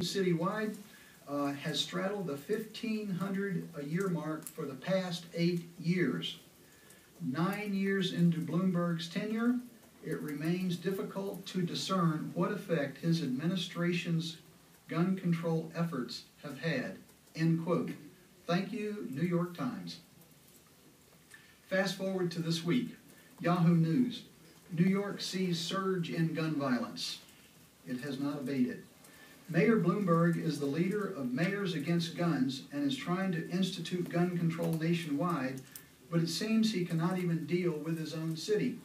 citywide has straddled the 1,500 a year mark for the past 8 years. 9 years into Bloomberg's tenure, it remains difficult to discern what effect his administration's gun control efforts have had. End quote. Thank you, New York Times. Fast forward to this week. Yahoo News. New York sees surge in gun violence. It has not abated. Mayor Bloomberg is the leader of Mayors Against Guns and is trying to institute gun control nationwide, but it seems he cannot even deal with his own city.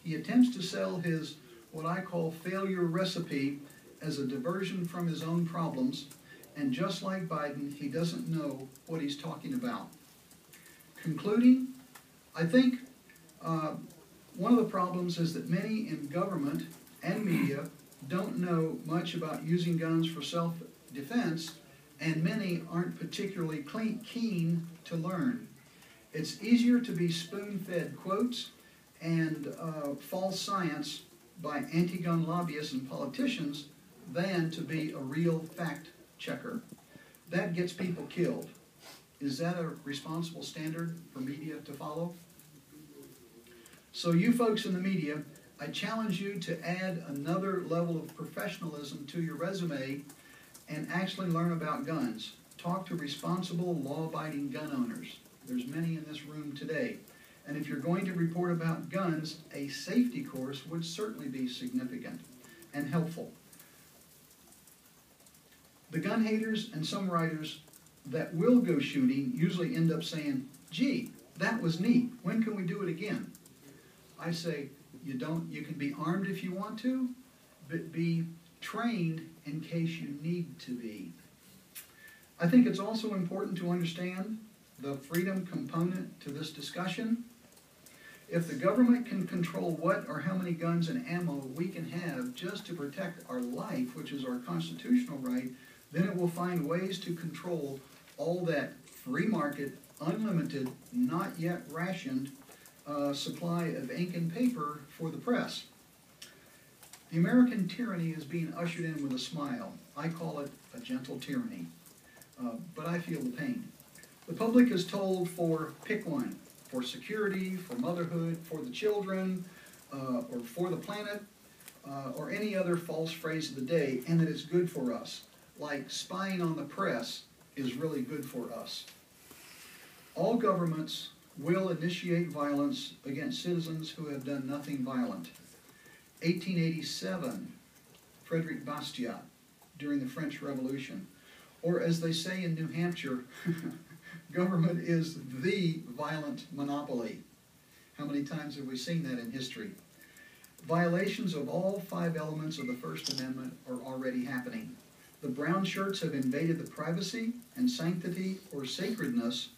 He attempts to sell his, what I call, failure recipe as a diversion from his own problems, and just like Biden, he doesn't know what he's talking about. Concluding, I think one of the problems is that many in government and media don't know much about using guns for self-defense, and many aren't particularly keen to learn. It's easier to be spoon-fed quotes and false science by anti-gun lobbyists and politicians than to be a real fact checker. That gets people killed. Is that a responsible standard for media to follow? So you folks in the media, I challenge you to add another level of professionalism to your resume and actually learn about guns. Talk to responsible, law-abiding gun owners. There's many in this room today. And if you're going to report about guns, a safety course would certainly be significant and helpful. The gun haters and some writers that will go shooting usually end up saying, gee, that was neat. When can we do it again? I say, you can be armed if you want to, but be trained in case you need to be. I think it's also important to understand the freedom component to this discussion. If the government can control what or how many guns and ammo we can have just to protect our life, which is our constitutional right, then it will find ways to control all that free market, unlimited, not yet rationed supply of ink and paper for the press. The American tyranny is being ushered in with a smile. I call it a gentle tyranny, but I feel the pain. The public is told pick one, for security, for motherhood, for the children, or for the planet, or any other false phrase of the day, and that it's good for us. Like spying on the press is really good for us. All governments will initiate violence against citizens who have done nothing violent. 1887, Frederick Bastiat, during the French Revolution. Or as they say in New Hampshire, government is the violent monopoly. How many times have we seen that in history? Violations of all 5 elements of the First Amendment are already happening. The brown shirts have invaded the privacy and sanctity or sacredness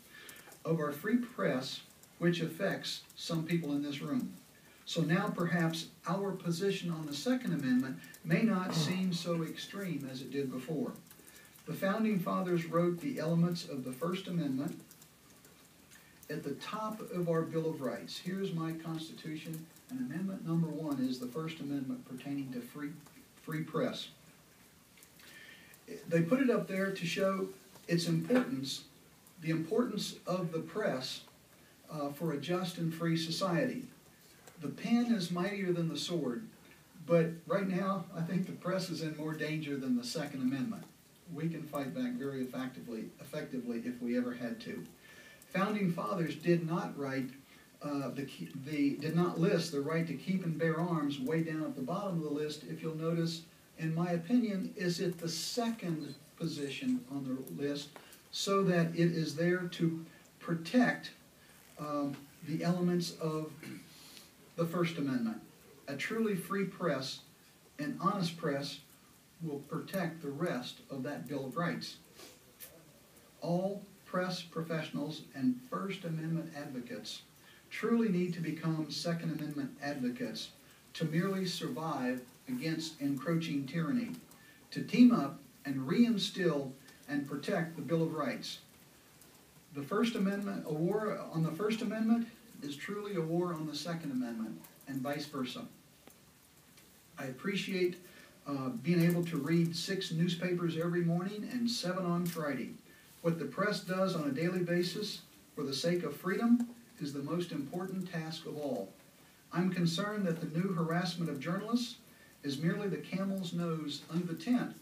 of our free press, which affects some people in this room. So now perhaps our position on the Second Amendment may not seem so extreme as it did before. The Founding Fathers wrote the elements of the First Amendment at the top of our Bill of Rights. Here's my Constitution, and Amendment number 1 is the First Amendment pertaining to free press. They put it up there to show its importance, the importance of the press for a just and free society. The pen is mightier than the sword, but right now I think the press is in more danger than the Second Amendment. We can fight back very effectively if we ever had to. Founding Fathers did not write, did not list the right to keep and bear arms way down at the bottom of the list. If you'll notice, in my opinion, is it the second position on the list, so that it is there to protect the elements of the First Amendment. A truly free press, an honest press, will protect the rest of that Bill of Rights. All press professionals and First Amendment advocates truly need to become Second Amendment advocates to merely survive against encroaching tyranny, to team up and reinstill and protect the Bill of Rights. The First Amendment, a war on the First Amendment is truly a war on the Second Amendment, and vice versa. I appreciate being able to read 6 newspapers every morning and 7 on Friday. What the press does on a daily basis for the sake of freedom is the most important task of all. I'm concerned that the new harassment of journalists is merely the camel's nose under the tent.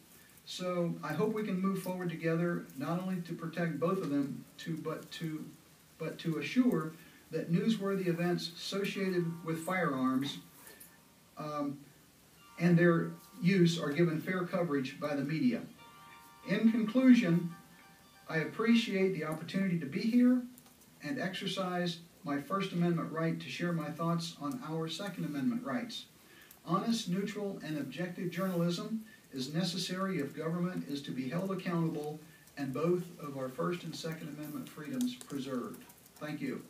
So I hope we can move forward together, not only to protect both of them, but to assure that newsworthy events associated with firearms and their use are given fair coverage by the media. In conclusion, I appreciate the opportunity to be here and exercise my First Amendment right to share my thoughts on our Second Amendment rights. Honest, neutral, and objective journalism is necessary if government is to be held accountable and both of our First and Second Amendment freedoms preserved. Thank you.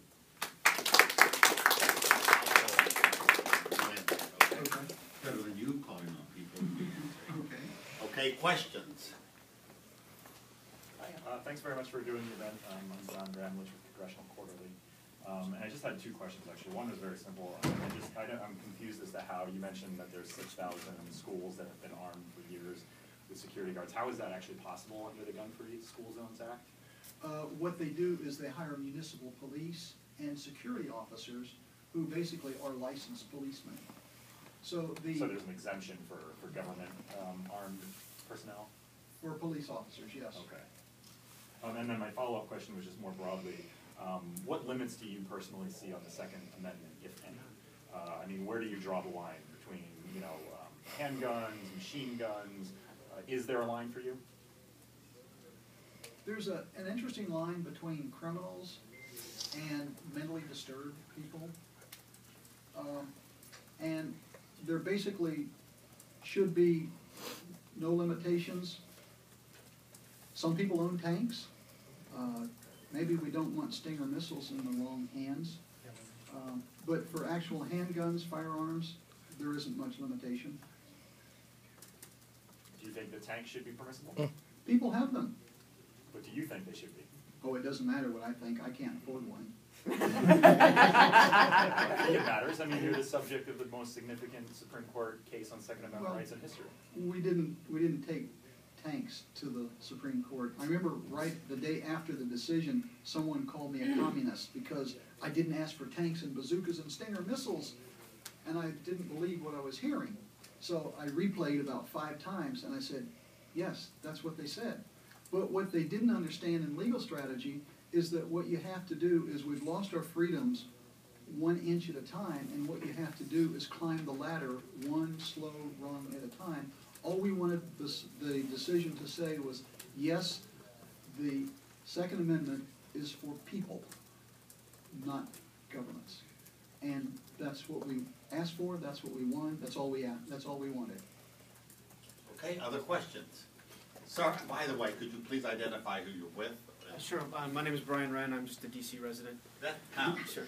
Okay. Better than you calling on people. Okay. Okay, questions? Hi, thanks very much for doing the event. I'm John Bramlage with Congressional Quarterly. And I just had 2 questions, actually. One is very simple. I'm confused as to how you mentioned that there's 6,000 schools that have been armed for years with security guards. How is that actually possible under the Gun-Free School Zones Act? What they do is they hire municipal police and security officers who basically are licensed policemen. So there's an exemption for government armed personnel? For police officers, yes. Okay. And then my follow-up question was just more broadly, what limits do you personally see on the Second Amendment, if any? I mean, where do you draw the line between, handguns, machine guns? Is there a line for you? There's an interesting line between criminals and mentally disturbed people. And there basically should be no limitations. Some people own tanks. Maybe we don't want Stinger missiles in the wrong hands. But for actual handguns, firearms, there isn't much limitation. Do you think the tank should be permissible? People have them. But do you think they should be? Oh, it doesn't matter what I think. I can't afford one. I think it matters. I mean, you're the subject of the most significant Supreme Court case on Second Amendment rights in history. We didn't take tanks to the Supreme Court. I remember right the day after the decision, someone called me a communist because I didn't ask for tanks and bazookas and Stinger missiles, and I didn't believe what I was hearing. So I replayed about 5 times, and I said, yes, that's what they said. But what they didn't understand in legal strategy is that what you have to do is we've lost our freedoms 1 inch at a time, and what you have to do is climb the ladder 1 slow rung at a time. All we wanted the decision to say was, yes, the Second Amendment is for people, not governments. And that's what we asked for, that's what we wanted, that's all we wanted. Okay, other questions? Sir, by the way, could you please identify who you're with? Sure. My name is Brian Wren. I'm just a D.C. resident. That counts. Sure.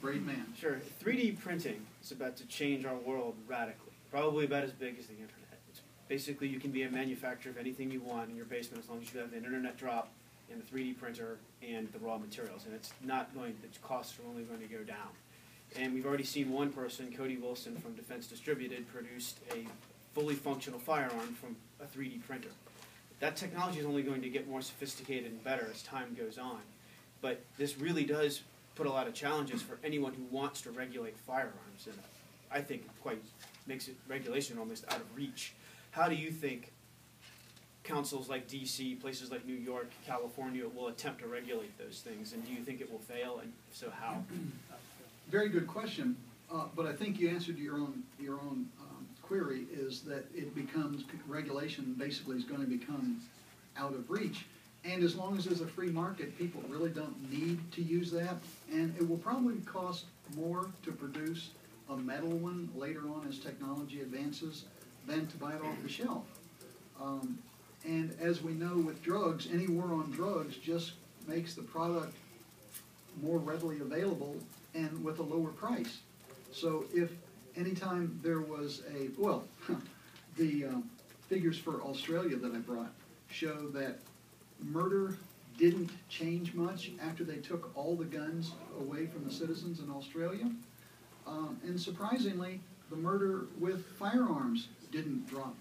Brave man. Sure. 3D printing is about to change our world radically. Probably about as big as the internet. It's basically, you can be a manufacturer of anything you want in your basement as long as you have an internet drop and a 3D printer and the raw materials. And it's not going. Its costs are only going to go down. And we've already seen one person, Cody Wilson from Defense Distributed, produced a fully functional firearm from a 3D printer. That technology is only going to get more sophisticated and better as time goes on. But this really does put a lot of challenges for anyone who wants to regulate firearms, and I think it quite makes regulation almost out of reach. How do you think councils like D.C., places like New York, California will attempt to regulate those things, and do you think it will fail, and if so, how? Very good question, but I think you answered your own query is that it becomes, regulation basically is going to become out of reach. And as long as there's a free market, people really don't need to use that. And it will probably cost more to produce a metal one later on as technology advances than to buy it off the shelf. And as we know with drugs, any war on drugs just makes the product more readily available and with a lower price. So if anytime there was a, well, the figures for Australia that I brought show that murder didn't change much after they took all the guns away from the citizens in Australia. And surprisingly, the murder with firearms didn't drop